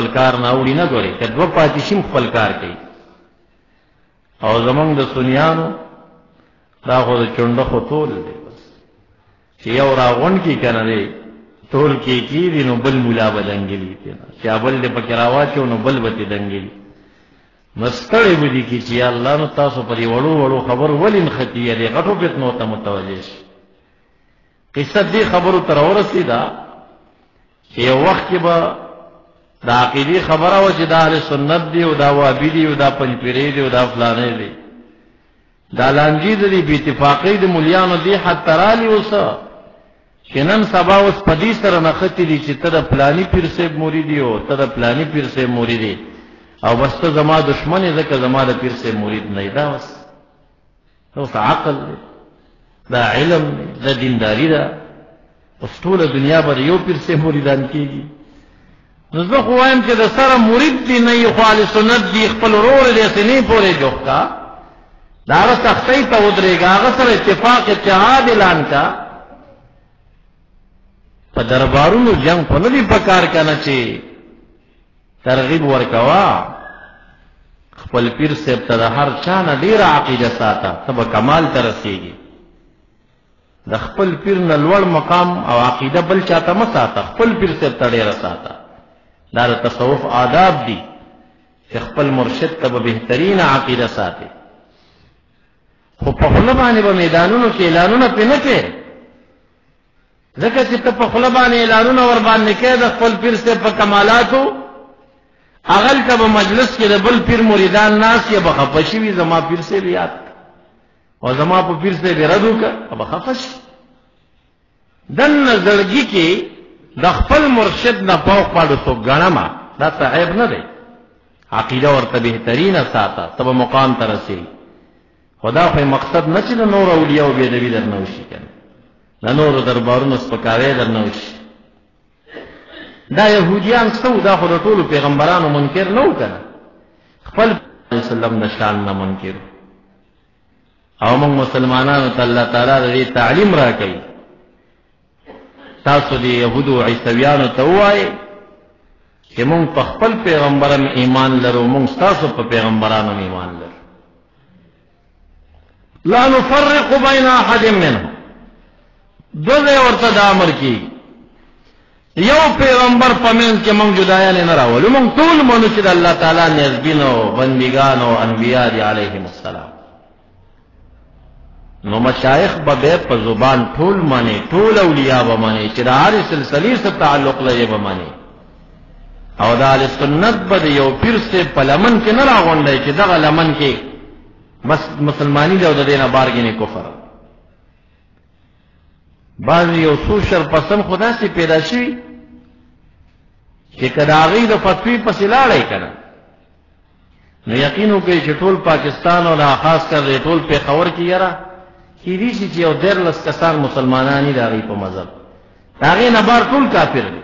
خپل کار نه وړي نه ګوري که دوه پاتې شي خپل کار کوي او زمونږ د سنیانو دا خو د چونډه خو ټول دی بس چې یو راغونډ کي که نه دی ټول کې کېږي نو بل ملا به دنګلي چې بل دې پکې راواچو نو بل به دې دنګلي نو ستړی به دي کي چې یا الله نو تاسو په دې وړو وړو خبرو ولې نښتي یا دې غټو فتنو ته متوجه شي قصه دې خبرو ته راورسېده چې یو وخت کې به دا عقیدی خبره و چې دا اهل سنت دی او دا وابی دی او دا پنځپیری دی او دا فلانه دی دا لانجی دی بی اتفاقی دی مولیانو دی حد ترالی اوسه چې نن سبا اوس په دې سره نښتي دي چې ته د فلاني پیر صاحب مرید یې او ته د فلاني پیر صاحب مرید یې او بس ته زما دشمن یې ځکه زما د پیر صاحب مرید نه یې دا اوس عقل دی دا علم دی دا دینداري ده اوس ټوله دنیا به د یو پیر صاحب مریدان کېږي نو زه خو وایم چې د سره مرید دی نه یې خو اهل سنت دی خپل ورور دی سینې پورې جوخ کا د هغه سختۍ ته ودرېږه هغه سره اتفاق اتحاد اعلان کا په دربارونو جنگ خو نه دي پکار کنه چې ترغیب ورکوا خپل پیر صاحب ته د هر چا نه ډېره عقیده ساته ته به کمال ته رسېږي د خپل پیر نه لوړ مقام او عقیده بل چاته مه ساته خپل پیر صاحب ته ډېره ساته دا د تصوف آداب دي چې خپل مرشد ته به بهترینه عقیده ساتي خو په خوله باندې به میدانونو کې اعلانونه پرې نه کوې ځکه چې ته په خوله باندې اعلانونه ور باندې کوې د خپل پیر صاحب په کمالاتو هغلته به مجلس کې د بل پیر مریدان ناست یا به خفه شوي زما پیر صاحب یاد او زما په پیر صاحب یې رد وکړه او به خفه شي دننه زړګي کې د خپل مرشد نه فوق پاړو څوک ګڼمه دا څه عیب نه دی عقیده ورته بهترینه ساته ته به مقام ته رسېږي خدا خو مقصد نه چې د نورو اولیاو بېدبي در نه وشي که نه د نورو دربارونو سپکاوی در نه وشي دا یهودیان څه وو دا خو د ټولو پیغمبرانو منکر نه وو که نه خپل وسلم د شان نه منکر او موږ مسلمانانو ته الله تعالی د دې تعلیم را کوي تاسو د یهودو او عیسویانو ته ووایئ چې موږ په خپل پیغمبرم ایمان لرو موږ ستاسو په پیغمبرانو ایمان لرو لا نفرق بین احد منهم دو ځای ورته دا امر کېږي یو پیغمبر په منځ کې موږ جدایانې نه راولو موږ ټول منو چې د الله تعالی نزدین او بندګان او انبیا دي علیهم السلام نو مشایخ به بیا په زبان ټول مني ټول اولیاء به مني چې د هرې سلسلې سره تعلق لري به مني او د اهل سنت به د یو پیر صاحب په لمن کې نه راغونډی چې دغه لمن کې بس مسلمانی دی او د دې نه بارګینې کفر بعض یو څو شرپسند خو داسې پیدا شوي چې که د هغې د فتوی پسې لاړی که نه نو یقین وکړئ چې ټول پاکستان او خاص کر د ټول پېښور کې یاره کېدای شي چې یو 14 کسان مسلمانان دي د هغې په مذهب د هغې نه بار ټول کافر دي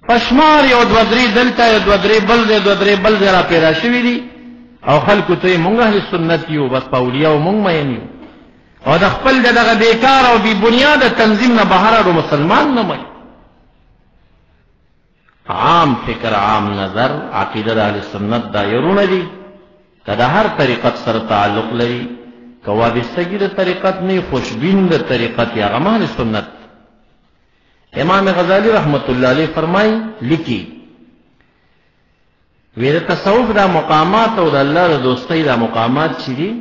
پشمار یو دوه درې دلته یو دوه درې بل ځای دوه درې بل ځای را پیدا شوي دي او خلکو ته یې مونږ اهل سنت یو بس په اولیاو مونږ مین یو او د خپل دغه بیکار او بې بنیاده تنظیم نه بهر اړو مسلمان نه مین عام فکر عام نظر عقیده د اهل سنت دایرونه دي که د هر طریقت سره تعلق لري که وابستګي د طریقت نه خوشبین د طریقت یا هغه اهل سنت امام غزالی رحمت الله علیه فرمایي لیکي وی د تصوف دا مقامات او د الله د دوستۍ دا مقامات چې دي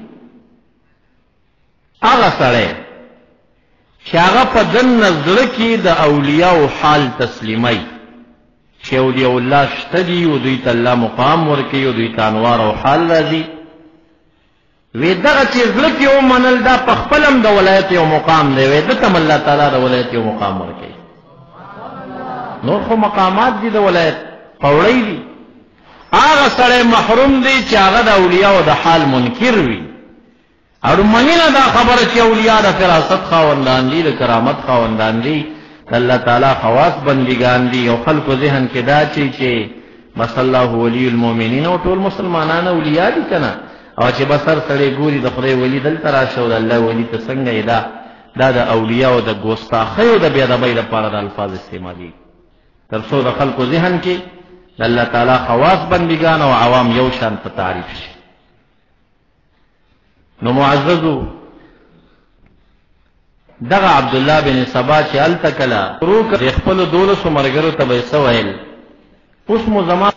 هغه سړی چې هغه په دننه زړه کې د اولیاو حال تسلیموي چې اولیاء الله شته دي او دوی ته الله مقام ورکوي او دوی ته انوار او حال راځي وی دغه چې زړه کې ومنل دا په خپل هم د ولایت یو مقام دی وی دته هم الله تعالی د ولایت یو مقام ورکوي نور خو مقامات دي د ولایت پوړی دي هغه سړی محروم دی چې هغه د اولیاءو د حال منکر وي او منی نه دا خبره چې اولیاء د فراست خاوندان دي د کرامت خاوندان دي د الله تعالی خواص بندګان دي او خلکو ذهن کې دا چې بس الله ولی المؤمنین او ټول مسلمانان اولیاء دي که نه او چې بسر سړی ګوري د خدای ولی دلته راشه او د الله ولی ته څنګه یې دا د اولیاءو د ګستاخۍ او د بېادبۍ لپاره د الفاظ استعمالېږي ترڅو د خلکو ذهن کې د الله تعالی خواص بندگان او عوام یو شان په تعریف شي. نو معززو دغه عبد الله بن سبا چې التکلا روک د خپل 12 مرګرو ته به سویل اوس مو زمان